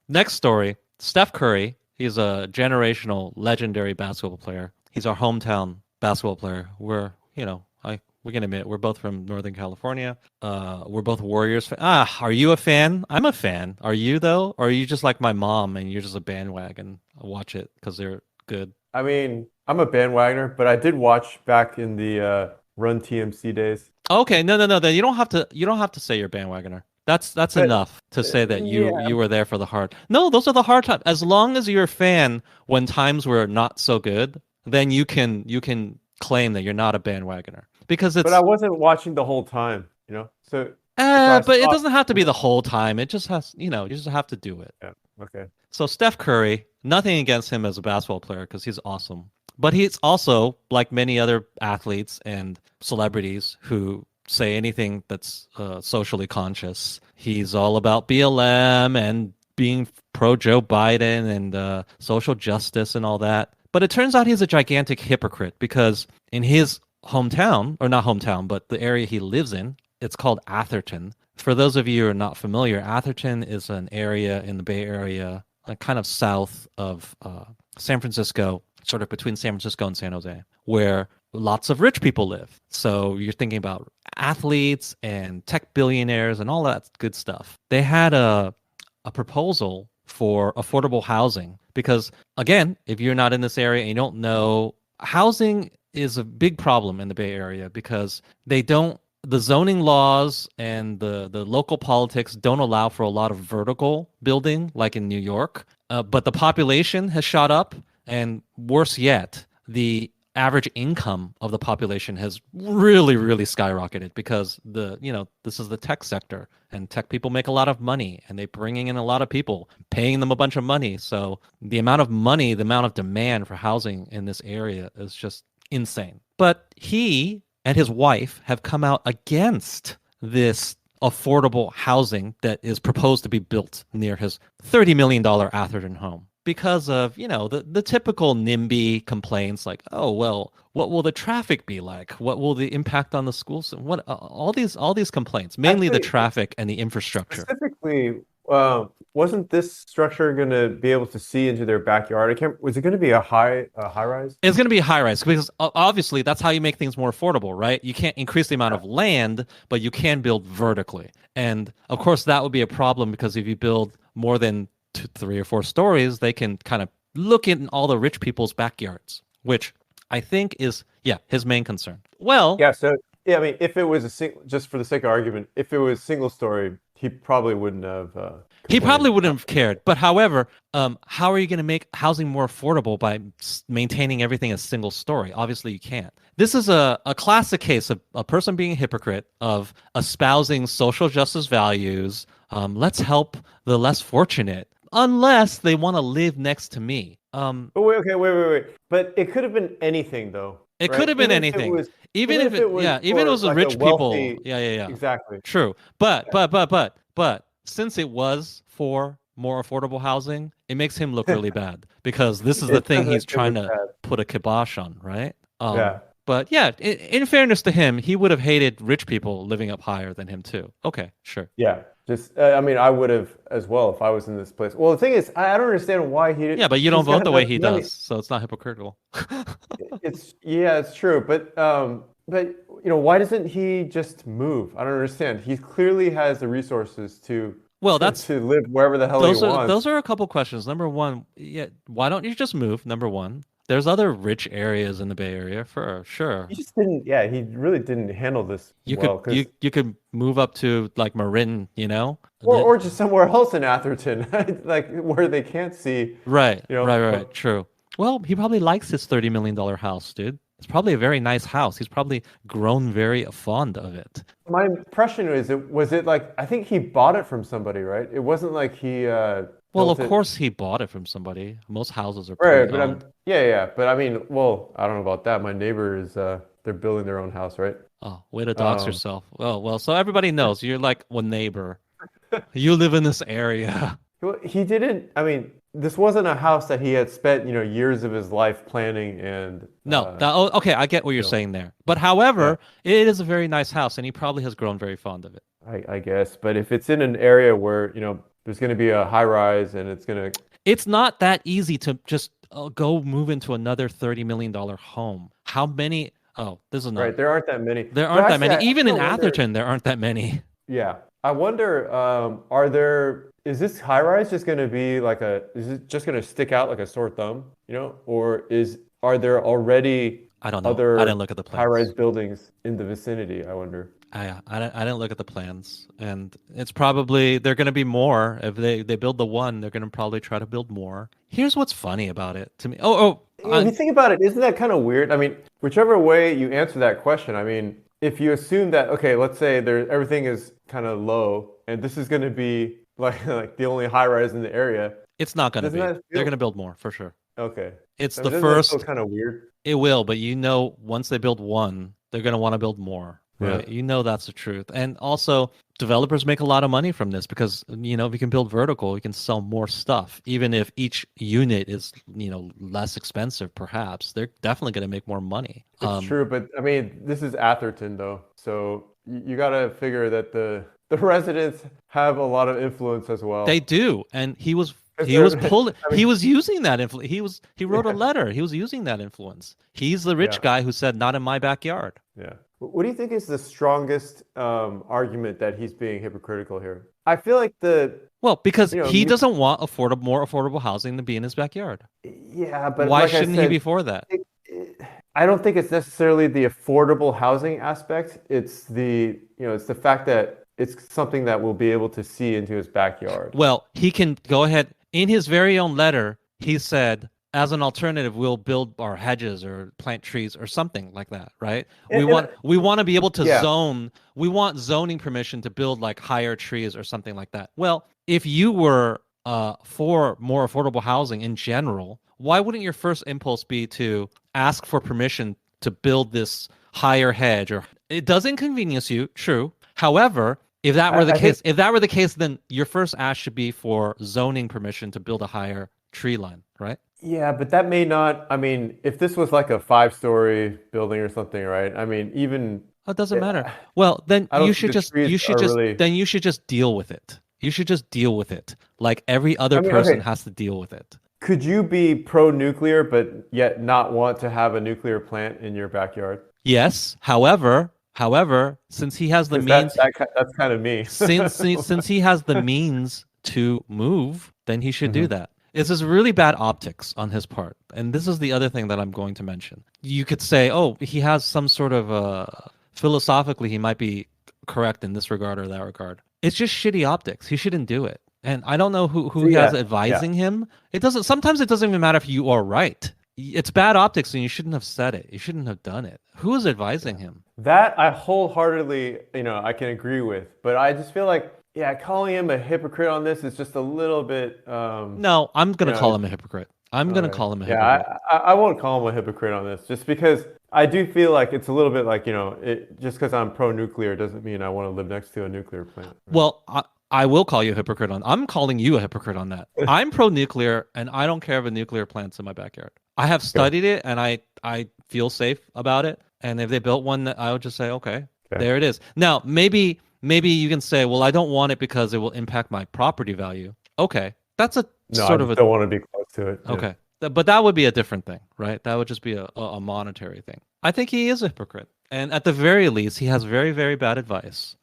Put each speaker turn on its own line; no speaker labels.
Next story, Steph Curry. He's a generational, legendary basketball player. He's our hometown basketball player. We can admit we're both from Northern California. We're both Warriors. Are you a fan? I'm a fan. Are you though? Or are you just like my mom and you're just a bandwagon? Watch it because they're good.
I mean, I'm a bandwagoner, but I did watch back in the Run TMC days.
Okay, no, no, no. Then you don't have to. You don't have to say you're a bandwagoner. That's
But
enough to say that
yeah,
you were there for the hard. No, those are the hard times. As long as you're a fan when times were not so good, then you can claim that you're not a bandwagoner because
but I
it's.
wasn't watching the whole time, you know. So I
But it
stopped.
doesn't have to be the whole time. It just has, you just have to do it.
Yeah. Okay.
So Steph Curry, nothing against him as a basketball player because he's awesome. But he's also like many other athletes and celebrities who say anything that's socially conscious. He's all about BLM and being pro Joe Biden and social justice and all that. But it turns out he's a gigantic hypocrite because in his hometown, or not hometown, but the area he lives in, it's called Atherton. For those of you who are not familiar, Atherton is an area in the Bay Area, kind of south of San Francisco, sort of between San Francisco and San Jose, where lots of rich people live. So you're thinking about athletes and tech billionaires and all that good stuff. They had a proposal for affordable housing because, again, if you're not in this area and you don't know, housing is a big problem in the Bay Area because they don't the zoning laws and the local politics don't allow for a lot of vertical building like in New York. But the population has shot up, and worse yet, the average income of the population has really, really skyrocketed because this is the tech sector, and tech people make a lot of money, and they're bringing in a lot of people, paying them a bunch of money. So the amount of money, the amount of demand for housing in this area is just insane. But he and his wife have come out against this affordable housing that is proposed to be built near his $30 million Atherton home because of, the typical NIMBY complaints like, oh, well, what will the traffic be like? What will the impact on the schools? What all these complaints, mainly the
Actually,
traffic and the infrastructure.
specifically, wasn't this structure going to be able to see into their backyard? I can't. Was it going to be a high rise?
It's going to be high rise because obviously that's how you make things more affordable, right? You can't increase the amount
Yeah.
of land, but you can build vertically. And of course, that would be a problem because if you build more than two, 3 or 4 stories, they can kind of look in all the rich people's backyards, which I think is, yeah, his main concern. Well,
Yeah. So yeah, I mean, if it was just for the sake of argument, if it was single story, he probably wouldn't have
he probably
complained.
wouldn't have cared. But however, how are you going to make housing more affordable by maintaining everything as single story? Obviously, you can't. This is a classic case of a person being a hypocrite, of espousing social justice values. Let's help the less fortunate, unless they want to live next to me.
But wait, okay, wait. But it could have been anything, though,
It could
right?
have been anything.
Even if it was
Even if it
for
was the
like a
rich people.
wealthy,
Yeah, yeah, yeah.
exactly.
True. But since it was for more affordable housing, it makes him look really bad because this is the
It
thing
doesn't.
he's
It
trying
was
to
bad.
put a kibosh on, right?
Yeah.
But yeah, in fairness to him, he would have hated rich people living up higher than him too. Okay, sure.
Yeah. Just, I mean, I would have as well if I was in this place. Well, the thing is, I don't understand why
Yeah, but you don't
he's
vote
got
the way
enough
he
money.
does, so it's not hypocritical.
Yeah, it's true. But why doesn't he just move? I don't understand. He clearly has the resources to
Well,
to,
that's
to live wherever the hell he
those
wants.
are a couple questions. Number one, yeah, why don't you just move? Number one, there's other rich areas in the Bay Area for sure.
He just didn't, yeah, he really didn't handle this
You could
well because
you could move up to like Marin,
or just somewhere else in Atherton, like where they can't see,
Right,
you know.
right, right. True. Well, he probably likes his $30 million house, dude. It's probably a very nice house. He's probably grown very fond of it.
My impression is it was it like I think he bought it from somebody, right? It wasn't like he
Well,
built
of
it.
course he bought it from somebody. Most houses are
Right, but I'm
pre-owned.
yeah, yeah. But I mean, well, I don't know about that. My neighbor is they're building their own house, right?
Oh, way to dox
Um,
yourself. Well, so everybody knows you're like one neighbor. You live in this area.
well, he didn't. I mean, this wasn't a house that he had spent, years of his life planning and
No, okay, I get what you're
you know,
saying there. But
yeah,
however, it is a very nice house, and he probably has grown very fond of it.
I guess. But if it's in an area where, there's going to be a high rise and it's going to.
It's not that easy to just go move into another $30 million home. How many? Oh, this is not.
Right, there aren't that many.
There
But
aren't that
actually,
many.
I
Even
kind
in
of wonder.
Atherton, there aren't that many.
Yeah, I wonder. Are there? Is this high rise just going to be like a? Is it just going to stick out like a sore thumb? Or are there already
I don't know. I didn't
other
look at the
high rise
plans.
buildings in the vicinity? I wonder.
I didn't look at the plans, and it's probably they're going to be more if they build the one. They're going to probably try to build more. Here's what's funny about it to me.
If you think about it, isn't that kind of weird? I mean, whichever way you answer that question, I mean, if you assume that, okay, let's say everything is kind of low, and this is going to be like like the only high rise in the area,
it's not going to
doesn't
be.
that
They're
feel
going to build more for sure.
okay?
It's
I mean,
the
doesn't that feel
first.
kind of weird?
It will, but once they build one, they're going to want to build more,
Yeah,
right? That's the truth. And also, developers make a lot of money from this because, if we can build vertical, we can sell more stuff. Even if each unit is, less expensive, perhaps, they're definitely going to make more money.
it's true, but I mean, this is Atherton though, so you got to figure that the residents have a lot of influence as
They
well.
do. And he was
'Cause
he was
they're,
pulled
I
he
mean,
was using that influence. He wrote a
yeah,
letter. He was using that influence. He's the rich
yeah.
guy who said, "Not in my backyard."
Yeah. What do you think is the strongest argument that he's being hypocritical here? I feel like
Well, because
you know,
he
me,
doesn't want more affordable housing to be in his backyard.
yeah, but
Why
like I
shouldn't he be
said,
for that?
it, I don't think it's necessarily the affordable housing aspect. It's the fact that it's something that we'll be able to see into his backyard.
Well, he can go ahead. In his very own letter, he said, as an alternative, we'll build our hedges or plant trees or something like that, right? We
And
want we want to be able to
yeah,
zone. We want zoning permission to build like higher trees or something like that. Well, if you were for more affordable housing in general, why wouldn't your first impulse be to ask for permission to build this higher hedge? Or it does inconvenience you, true. However,
I think
if that were the case, then your first ask should be for zoning permission to build a higher tree line, right?
yeah, but that may not. I mean, if this was like a five-story building or something, right? I mean, even
Oh, it doesn't matter.
yeah,
Well, then
I don't think the trees are really.
you should just deal with it. You should just deal with it. Like every other
I mean,
person
okay,
has to deal with it.
could you be pro-nuclear but yet not want to have a nuclear plant in your backyard?
Yes. However, since he has the
Because
means,
that's kind of me.
since he has the means to move, then he should do
Mhm.
that. It's just really bad optics on his part. And this is the other thing that I'm going to mention. You could say, oh, he has some sort of philosophically, he might be correct in this regard or that regard. It's just shitty optics. He shouldn't do it. And I don't know who he has
Yeah, yeah.
advising him. Sometimes it doesn't even matter if you are right. It's bad optics and you shouldn't have said it. You shouldn't have done it. Who is advising him?
That I wholeheartedly, I can agree with. But I just feel like, yeah, calling him a hypocrite on this is just a little bit,
No, I'm
you
gonna
know,
call him a hypocrite. I'm gonna
okay.
call him a
Yeah,
hypocrite.
I won't call him a hypocrite on this, just because I do feel like it's a little bit like, just because I'm pro-nuclear doesn't mean I want to live next to a nuclear plant,
Well, I will call you a hypocrite on. I'm calling you a hypocrite on that.
right?
I'm pro-nuclear, and I don't care if a nuclear plant's in my backyard. I have
Okay,
studied it, and I feel safe about it. And if they built one, I would just say, okay,
okay.
there it is. Now, maybe you can say, well, I don't want it because it will impact my property value. Okay, that's a
No, I
sort of
just
a
don't want to be close to it. Yeah.
okay. But that would be a different thing, right? That would just be a monetary thing. I think he is a hypocrite. And at the very least, he has very, very bad advice.